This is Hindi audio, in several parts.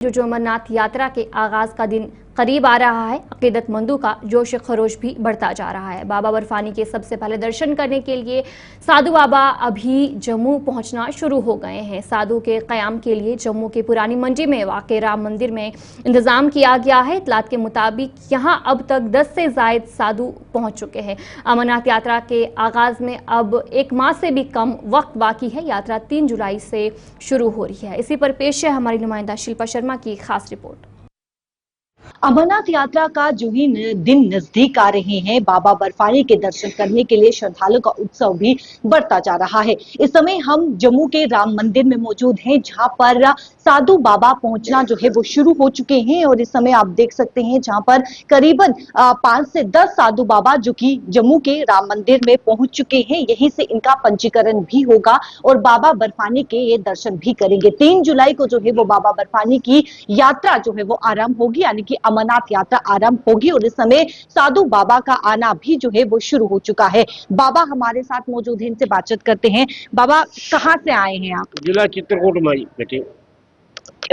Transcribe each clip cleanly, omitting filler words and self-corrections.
जो अमरनाथ यात्रा के आगाज का दिन करीब आ रहा है, अकीदतमंदों का जोश खरोश भी बढ़ता जा रहा है। बाबा बर्फानी के सबसे पहले दर्शन करने के लिए साधु बाबा अभी जम्मू पहुंचना शुरू हो गए हैं। साधु के क़याम के लिए जम्मू के पुरानी मंडी में वाक़ राम मंदिर में इंतजाम किया गया है। इतलात के मुताबिक यहां अब तक 10 से ज़ायद साधु पहुंच चुके हैं। अमरनाथ यात्रा के आगाज में अब एक माह से भी कम वक्त बाकी है। यात्रा 3 जुलाई से शुरू हो रही है। इसी पर पेश है हमारी नुमाइंदा शिल्पा शर्मा की खास रिपोर्ट। अमरनाथ यात्रा का जो ही दिन नजदीक आ रहे हैं, बाबा बर्फानी के दर्शन करने के लिए श्रद्धालुओं का उत्सव भी बढ़ता जा रहा है। इस समय हम जम्मू के राम मंदिर में मौजूद हैं, जहां पर साधु बाबा पहुंचना जो है वो शुरू हो चुके हैं। और इस समय आप देख सकते हैं जहां पर करीबन 5 से 10 साधु बाबा जो कि जम्मू के राम मंदिर में पहुंच चुके हैं। यहीं से इनका पंजीकरण भी होगा और बाबा बर्फानी के ये दर्शन भी करेंगे। 3 जुलाई को जो है वो बाबा बर्फानी की यात्रा जो है वो आरंभ होगी, यानी कि अमरनाथ यात्रा आरंभ होगी। और इस समय साधु बाबा का आना भी जो है वो शुरू हो चुका है। बाबा हमारे साथ मौजूद हैं, इनसे बातचीत करते हैं। बाबा, कहाँ से आए हैं आप? जिला चित्रकूट में बेटे।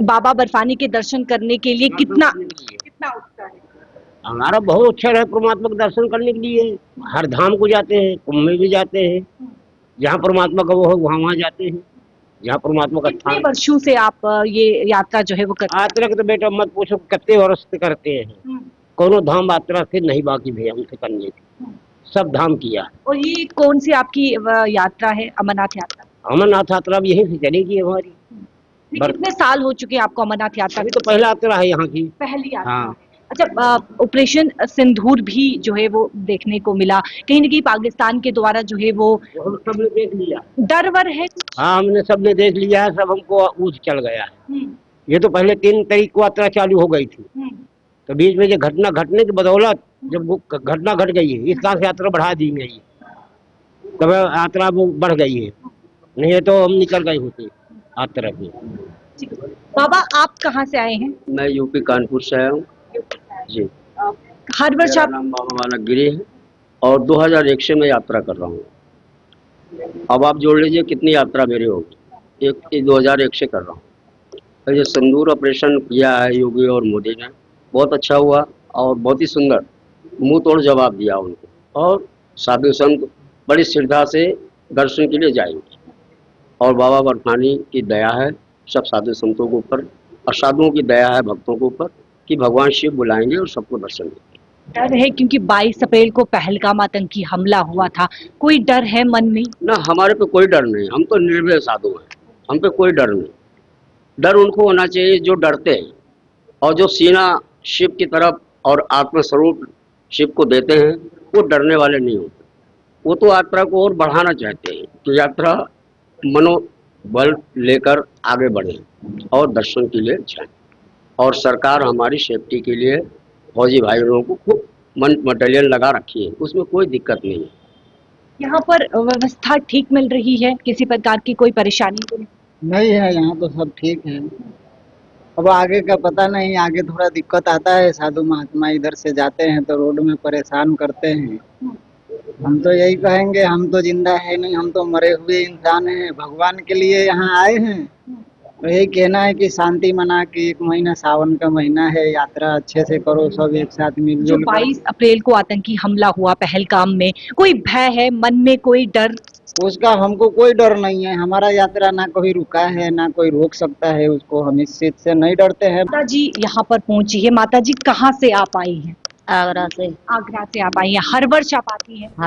बाबा बर्फानी के दर्शन करने के लिए कितना उत्साह है? हमारा बहुत अच्छा है परमात्मा के दर्शन करने के लिए। हर धाम को जाते हैं, कुंभ में भी जाते हैं। जहाँ परमात्मा का वो है वहाँ जाते हैं, जहाँ परमात्मा का कितने स्थान। वर्षों से आप ये यात्रा जो है वो करते हैं? यात्रा तो बेटा मत पूछो, कितने वर्ष से करते हैं। कोनो धाम यात्रा से नहीं बाकी भैया हमसे करने की, सब धाम किया। और ये कौन सी आपकी यात्रा है, अमरनाथ यात्रा? अमरनाथ यात्रा भी यहीं से चलेगी हमारी। कितने साल हो चुके हैं आपको अमरनाथ यात्रा? अभी तो पहला यात्रा है यहाँ की, पहली यात्रा। हाँ। अच्छा, ऑपरेशन सिंदूर भी जो है वो देखने को मिला, कहीं न कहीं पाकिस्तान के द्वारा जो है वो सबने देख लिया। डर वर है कुछ? हाँ, हमने सबने देख लिया है, सब हमको ऊँच चल गया है। ये तो पहले 3 तारीख को यात्रा चालू हो गई थी, तो बीच में ये घटना घटने की बदौलत जब वो घटना घट गई है, इस कारण से यात्रा बढ़ा दी गई है। तब यात्रा वो बढ़ गई है, नहीं तो हम निकल गए होते यात्रा में। बाबा, आप कहाँ से आए हैं? मैं यूपी कानपुर से आया हूँ जी। हर वर्ष आप? नाम बाबा वाला गिरी है और 2001 से मैं यात्रा कर रहा हूँ। अब आप जोड़ लीजिए कितनी यात्रा मेरी होगी। एक 2001 से कर रहा हूँ। तो ये सिंदूर ऑपरेशन किया है योगी और मोदी ने, बहुत अच्छा हुआ और बहुत ही सुंदर मुंह तोड़ जवाब दिया उनको। और साधु संत बड़ी श्रद्धा से दर्शन के लिए जाएंगे और बाबा बर्फानी की दया है सब साधु संतों के ऊपर, और साधुओं की दया है भक्तों के ऊपर कि भगवान शिव बुलाएंगे और सबको दर्शन देंगे। डर है क्योंकि 22 अप्रैल को पहलगाम आतंकी हमला हुआ था, कोई डर है मन में? ना, हमारे पे कोई डर नहीं, हम तो निर्भय साधु हैं, हम पे कोई डर नहीं। डर उनको होना चाहिए जो डरते हैं और जो सीना शिव की तरफ और आत्मस्वरूप शिव को देते हैं, वो डरने वाले नहीं होते। वो तो यात्रा को और बढ़ाना चाहते हैं कि यात्रा मनोबल लेकर आगे बढ़े और दर्शन के लिए जाए। और सरकार हमारी सेफ्टी के लिए फौजी भाई लोगों को खूब मटेरियल लगा रखी है, उसमें कोई दिक्कत नहीं है। यहाँ पर व्यवस्था ठीक मिल रही है, किसी प्रकार की कोई परेशानी तो नहीं है? यहाँ तो सब ठीक है। अब आगे का पता नहीं, आगे थोड़ा दिक्कत आता है। साधु महात्मा इधर से जाते हैं तो रोड में परेशान करते हैं। हम तो यही कहेंगे, हम तो जिंदा है नहीं, हम तो मरे हुए इंसान हैं। भगवान के लिए यहाँ आए हैं, तो यही कहना है कि शांति मना के 1 महीना सावन का महीना है, यात्रा अच्छे से करो, सब एक साथ मिलजुल। 22 अप्रैल को आतंकी हमला हुआ पहलगाम में, कोई भय है मन में, कोई डर? उसका हमको कोई डर नहीं है। हमारा यात्रा ना कोई रुका है, ना कोई रोक सकता है उसको। हम इस चीज से नहीं डरते हैं। माता जी यहाँ पर पहुंची है। माता जी, कहाँ से आप आई हैं? आगरा से। आगरा से आप आई हैं। हर वर्ष आप आती हैं?